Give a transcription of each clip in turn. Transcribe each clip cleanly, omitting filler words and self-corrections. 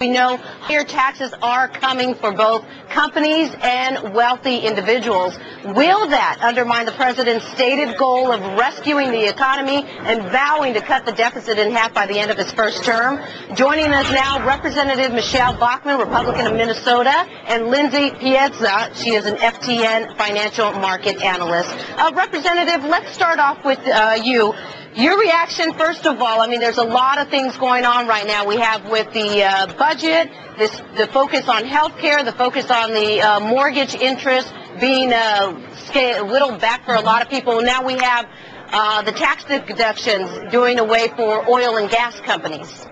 We know higher taxes are coming for both companies and wealthy individuals. Will that undermine the president's stated goal of rescuing the economy and vowing to cut the deficit in half by the end of his first term? Joining us now, Representative Michele Bachmann, Republican of Minnesota, and Lindsay Piazza. She is an FTN financial market analyst. Representative, let's start off with you. Your reaction, first of all. I mean, there's a lot of things going on right now. We have with the budget, the focus on health care, the focus on the mortgage interest being whittled back for a lot of people. Now we have the tax deductions doing away for oil and gas companies.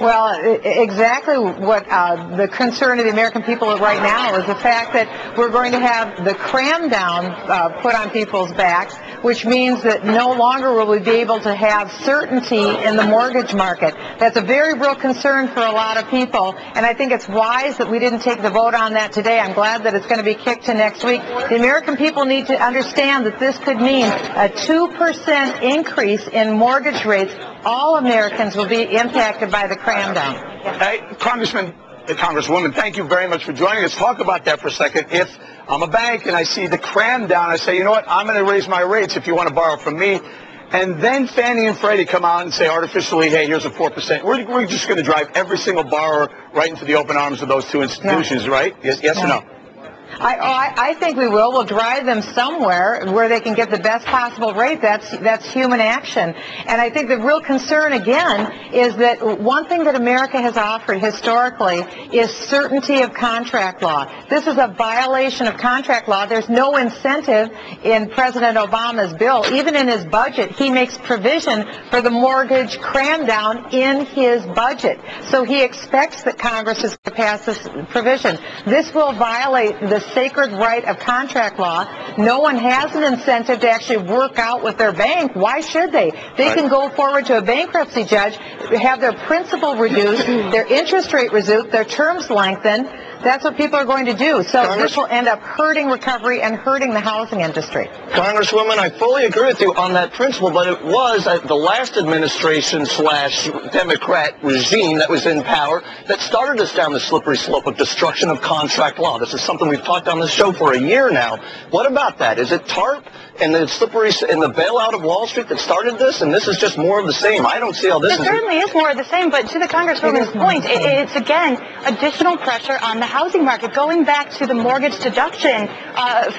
Well, exactly what the concern of the American people right now is the fact that we're going to have the cram down put on people's backs, which means that no longer will we be able to have certainty in the mortgage market. That's a very real concern for a lot of people, and I think it's wise that we didn't take the vote on that today. I'm glad that it's going to be kicked to next week. The American people need to understand that this could mean a 2% increase in mortgage rates. All Americans will be impacted by the cram down. Hey, Congresswoman, thank you very much for joining us. Talk about that for a second. If I'm a bank and I see the cram down, I say, you know what, I'm going to raise my rates if you want to borrow from me. And then Fannie and Freddie come out and say artificially, hey, here's a 4%. We're just going to drive every single borrower right into the open arms of those two institutions, right? Yes or no? I think we will. We'll drive them somewhere where they can get the best possible rate. That's human action. And I think the real concern, again, is that one thing that America has offered historically is certainty of contract law. This is a violation of contract law. There's no incentive in President Obama's bill. Even in his budget, he makes provision for the mortgage cram down in his budget. So he expects that Congress is going to pass this provision. This will violate the sacred right of contract law. No one has an incentive to actually work out with their bank. Why should they? They can go forward to a bankruptcy judge, have their principal reduced, their interest rate reduced, their terms lengthened. That's what people are going to do. So this will end up hurting recovery and hurting the housing industry. Congresswoman, I fully agree with you on that principle, but it was the last administration / Democrat regime that was in power that started us down the slippery slope of destruction of contract law. This is something we've talked on this show for a year now. What about that? Is it TARP and the bailout of Wall Street that started this, and this is just more of the same? I don't see how this is. It certainly is more of the same, but to the Congresswoman's point, it's again additional pressure on the housing market, going back to the mortgage deduction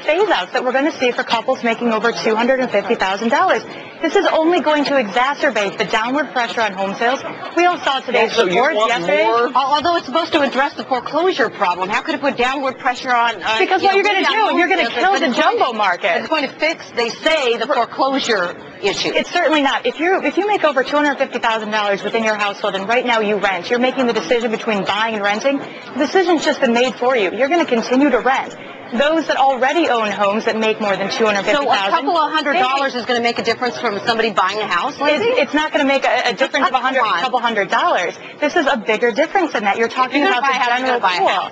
phase-outs that we're going to see for couples making over $250,000. This is only going to exacerbate the downward pressure on home sales. We all saw today's report yesterday. Although it's supposed to address the foreclosure problem, how could it put downward pressure on... because what you're going to do, you're going to kill the jumbo market. It's going to fix, they say, the foreclosure issue. It's certainly not. If you make over $250,000 within your household and right now you rent, you're making the decision between buying and renting, the decision's just been made for you. You're going to continue to rent. Those that already own homes that make more than $250,000. So a couple of $100 is going to make a difference from somebody buying a house? It's not going to make a difference of a couple $100. This is a bigger difference than that. You're talking about the general pool.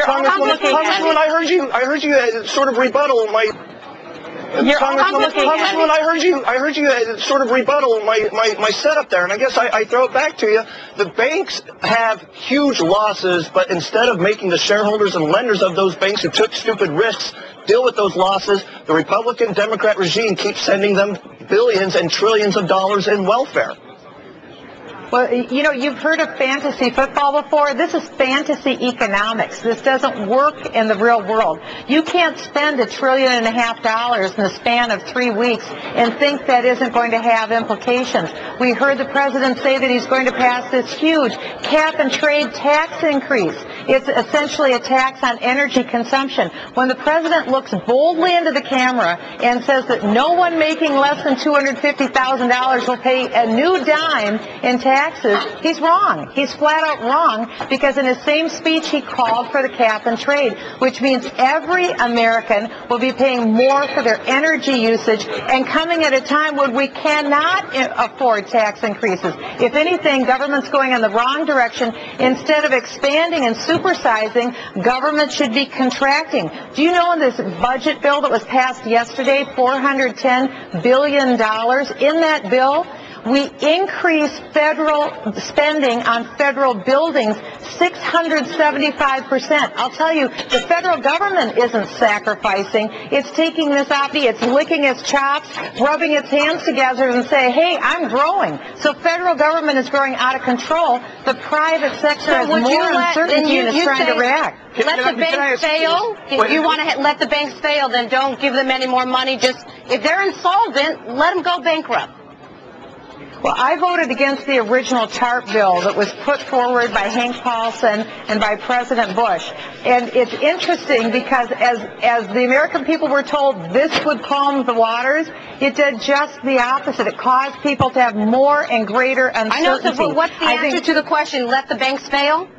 Congresswoman, I heard you sort of rebuttal my... Congresswoman, I heard you sort of rebuttal my setup there, and I guess I throw it back to you. The banks have huge losses, but instead of making the shareholders and lenders of those banks who took stupid risks deal with those losses, the Republican-Democrat regime keeps sending them billions and trillions of dollars in welfare. Well, you know, you've heard of fantasy football before. This is fantasy economics. This doesn't work in the real world. You can't spend $1.5 trillion in the span of 3 weeks and think that isn't going to have implications. We heard the president say that he's going to pass this huge cap-and-trade tax increase. It's essentially a tax on energy consumption. When the president looks boldly into the camera and says that no one making less than $250,000 will pay a new dime in taxes, he's wrong. He's flat out wrong, because in his same speech he called for the cap and trade, which means every American will be paying more for their energy usage, and coming at a time when we cannot afford tax increases. If anything, government's going in the wrong direction. Instead of expanding and supersizing, government should be contracting. Do you know in this budget bill that was passed yesterday, $410 billion, in that bill, We increased federal spending on federal buildings 675%. I'll tell you, the federal government isn't sacrificing. It's taking this opportunity, it's licking its chops, rubbing its hands together and say, hey, I'm growing. So federal government is growing out of control. The private sector has more uncertainty and is trying to react. Let the banks fail. If you want to let the banks fail, then don't give them any more money. Just, if they're insolvent, let them go bankrupt. Well, I voted against the original TARP bill that was put forward by Hank Paulson and by President Bush. And it's interesting because as the American people were told this would calm the waters, it did just the opposite. It caused people to have more and greater uncertainty. I know, so but what's the answer to the question, let the banks fail?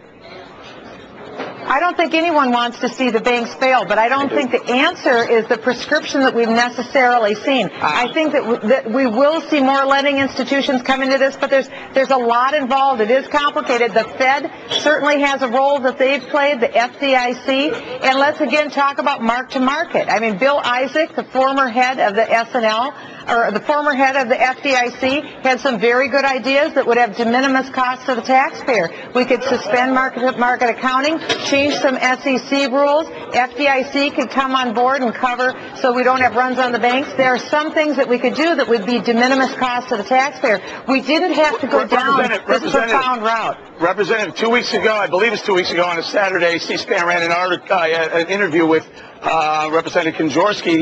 I don't think anyone wants to see the banks fail, but I don't think the answer is the prescription that we've necessarily seen. I think that we will see more lending institutions come into this, but there's a lot involved. It is complicated. The Fed certainly has a role that they've played, the FDIC, and let's again talk about mark-to-market. I mean, Bill Isaac, the former head of the SNL, or the former head of the FDIC, had some very good ideas that would have de minimis costs to the taxpayer. We could suspend market accounting, change some SEC rules. FDIC could come on board and cover so we don't have runs on the banks. There are some things that we could do that would be de minimis costs to the taxpayer. We didn't have to go down this profound route. Representative, 2 weeks ago, I believe it's 2 weeks ago on a Saturday, C-SPAN ran an interview with Representative Konjorsky.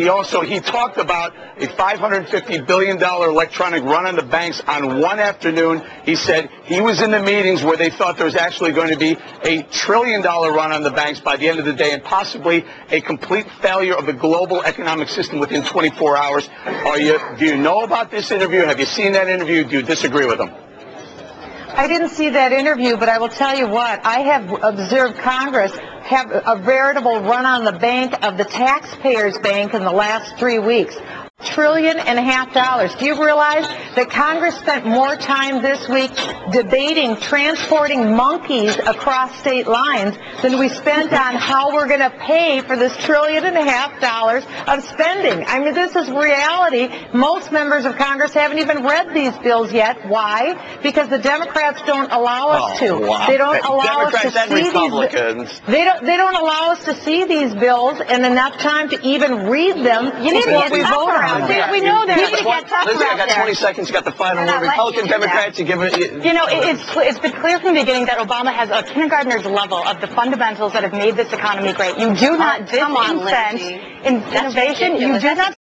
He talked about a $550 billion electronic run on the banks on one afternoon. He said he was in the meetings where they thought there was actually going to be a $1 trillion run on the banks by the end of the day and possibly a complete failure of the global economic system within 24 hours. Do you know about this interview? Have you seen that interview? Do you disagree with him? I didn't see that interview, but I will tell you what, I have observed Congress have a veritable run on the bank of the taxpayers' bank in the last 3 weeks. $1.5 trillion. Do you realize that Congress spent more time this week debating transporting monkeys across state lines than we spent on how we're going to pay for this $1.5 trillion of spending? I mean, this is reality. Most members of Congress haven't even read these bills yet. Why? Because the Democrats don't allow us to. Wow. They don't allow us to see Republicans. They don't allow us to see these bills in enough time to even read them before we vote on them. We know that. Lizzie, I got 20 seconds. You got the final word. Republican, Democrats, you give it. You know, it's been clear from the beginning that Obama has a kindergartner's level of the fundamentals that have made this economy great. You do not disincent innovation. You do not